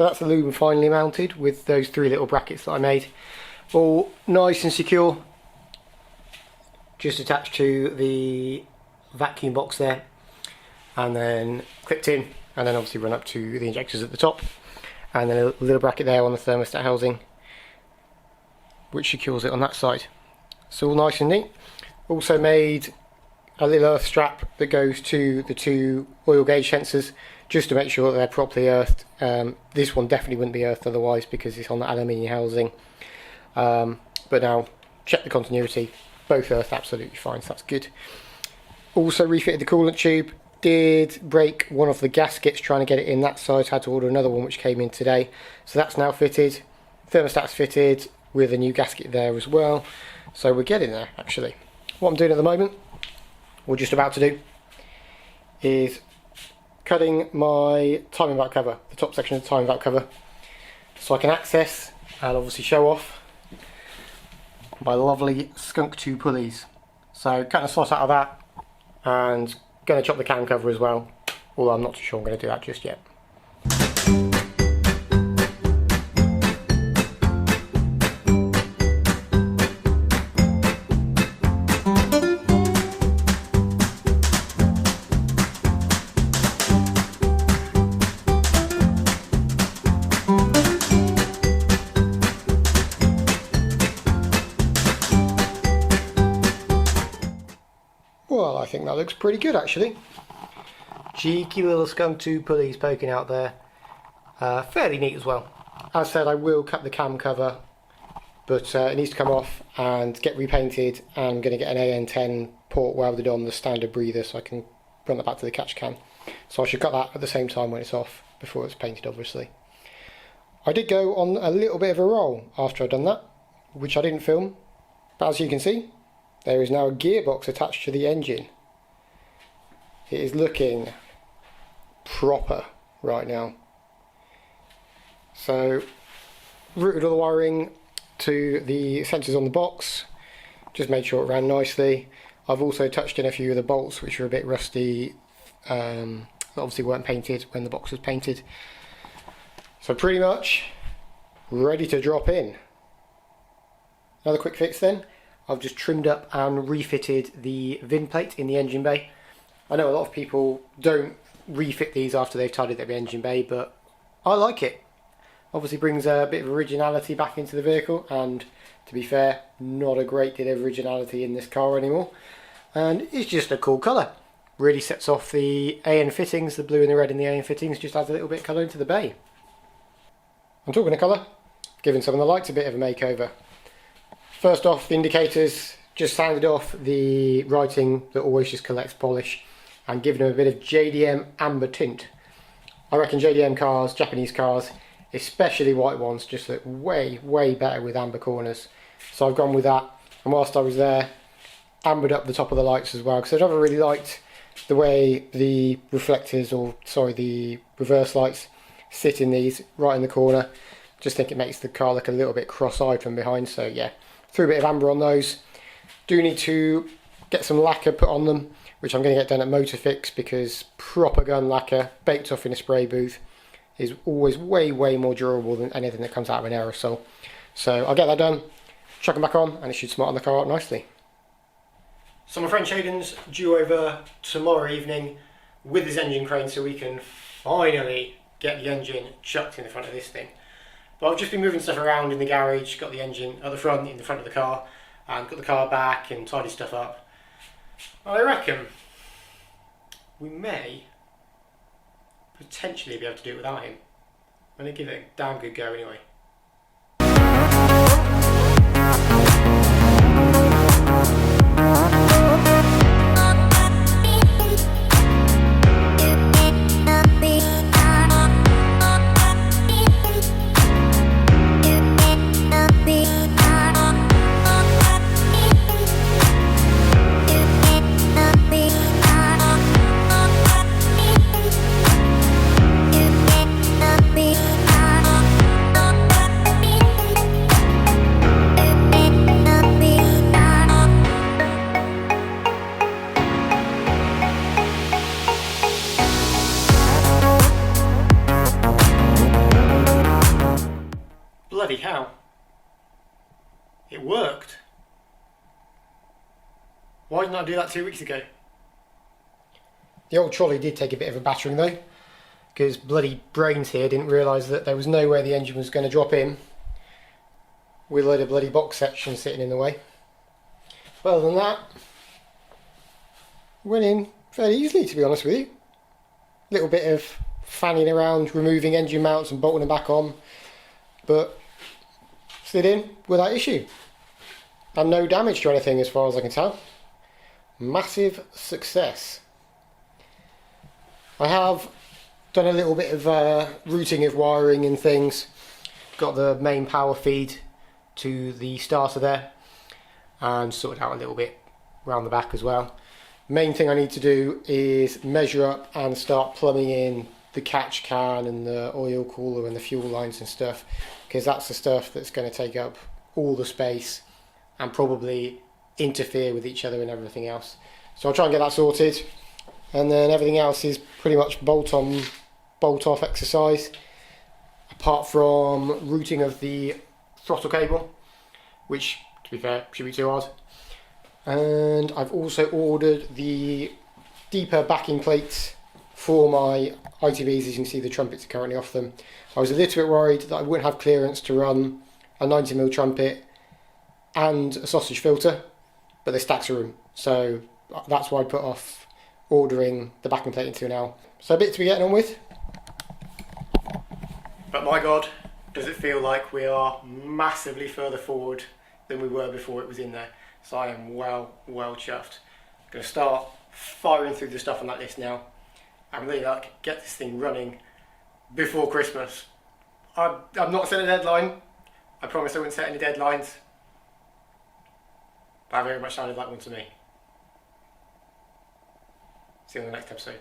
So that's the lumen finally mounted with those 3 little brackets that I made. All nice and secure. Just attached to the vacuum box there. And then clipped in. And then obviously run up to the injectors at the top. And then a little bracket there on the thermostat housing, which secures it on that side. So all nice and neat. Also made a little earth strap that goes to the 2 oil gauge sensors, just to make sure that they're properly earthed. This one definitely wouldn't be earthed otherwise because it's on the aluminium housing. But now, check the continuity, both earthed absolutely fine, so that's good. Also refitted the coolant tube. Did break one of the gaskets trying to get it in that side, had to order another one which came in today. So that's now fitted. Thermostat's fitted with a new gasket there as well. So we're getting there actually. What I'm doing at the moment, or just about to do, is cutting my timing belt cover, the top section of the timing belt cover, so I can access and obviously show off my lovely skunk 2 pulleys. So cutting a slot out of that and going to chop the cam cover as well, although I'm not too sure I'm going to do that just yet. Well, I think that looks pretty good actually. Cheeky little skunk 2 pulleys poking out there. Fairly neat as well. As I said, I will cut the cam cover, but it needs to come off and get repainted. I'm going to get an AN10 port welded on the standard breather so I can run that back to the catch can. So I should cut that at the same time when it's off, before it's painted obviously. I did go on a little bit of a roll after I'd done that, which I didn't film, but as you can see, there is now a gearbox attached to the engine. It is looking proper right now. So, routed all the wiring to the sensors on the box, just made sure it ran nicely. I've also touched in a few of the bolts which are a bit rusty, that obviously weren't painted when the box was painted. So pretty much ready to drop in. Another quick fix then. I've just trimmed up and refitted the VIN plate in the engine bay. I know a lot of people don't refit these after they've tidied up the engine bay, but I like it. Obviously brings a bit of originality back into the vehicle, and to be fair, not a great deal of originality in this car anymore. And it's just a cool colour. Really sets off the AN fittings, the blue and the red in the AN fittings, just adds a little bit of colour into the bay. I'm talking of colour, giving some of the lights a bit of a makeover. First off, the indicators, just sanded off the writing that always just collects polish and given them a bit of JDM amber tint. I reckon JDM cars, Japanese cars, especially white ones, just look way better with amber corners. So I've gone with that, and whilst I was there, ambered up the top of the lights as well, because I've never really liked the way the reflectors, or sorry, the reverse lights sit in these right in the corner. Just think it makes the car look a little bit cross-eyed from behind, so yeah. Threw a bit of amber on those. Do need to get some lacquer put on them, which I'm going to get done at Motorfix, because proper gun lacquer baked off in a spray booth is always way more durable than anything that comes out of an aerosol. So I'll get that done, chuck them back on, and it should smarten the car up nicely. So my friend Shaden's due over tomorrow evening with his engine crane, so we can finally get the engine chucked in the front of this thing. But I've just been moving stuff around in the garage, got the engine at the front, in the front of the car, and got the car back and tidied stuff up. I reckon we may potentially be able to do it without him. I'm going to give it a damn good go anyway. Bloody hell. It worked. Why didn't I do that 2 weeks ago? The old trolley did take a bit of a battering though, because bloody brains here didn't realise that there was no way the engine was going to drop in with a load of bloody box sections sitting in the way. But other than that, went in fairly easily, to be honest with you. Little bit of fanning around, removing engine mounts and bolting them back on, but slid in without issue. And no damage to anything as far as I can tell. Massive success. I have done a little bit of routing of wiring and things. Got the main power feed to the starter there and sorted out a little bit around the back as well. Main thing I need to do is measure up and start plumbing in the catch can and the oil cooler and the fuel lines and stuff, because that's the stuff that's going to take up all the space and probably interfere with each other and everything else. So I'll try and get that sorted, and then everything else is pretty much bolt on, bolt off exercise, apart from routing of the throttle cable, which, to be fair, shouldn't be too hard. And I've also ordered the deeper backing plates for my ITBs. As you can see, the trumpets are currently off them. I was a little bit worried that I wouldn't have clearance to run a 90mm trumpet and a sausage filter, but there's stacks of room, so that's why I put off ordering the backing plate until now. So a bit to be getting on with. But my God, does it feel like we are massively further forward than we were before it was in there. So I am well chuffed. I'm going to start firing through the stuff on that list now. I'm really like get this thing running before Christmas. I'm not setting a deadline. I promised I wouldn't set any deadlines. That very much sounded like one to me. See you on the next episode.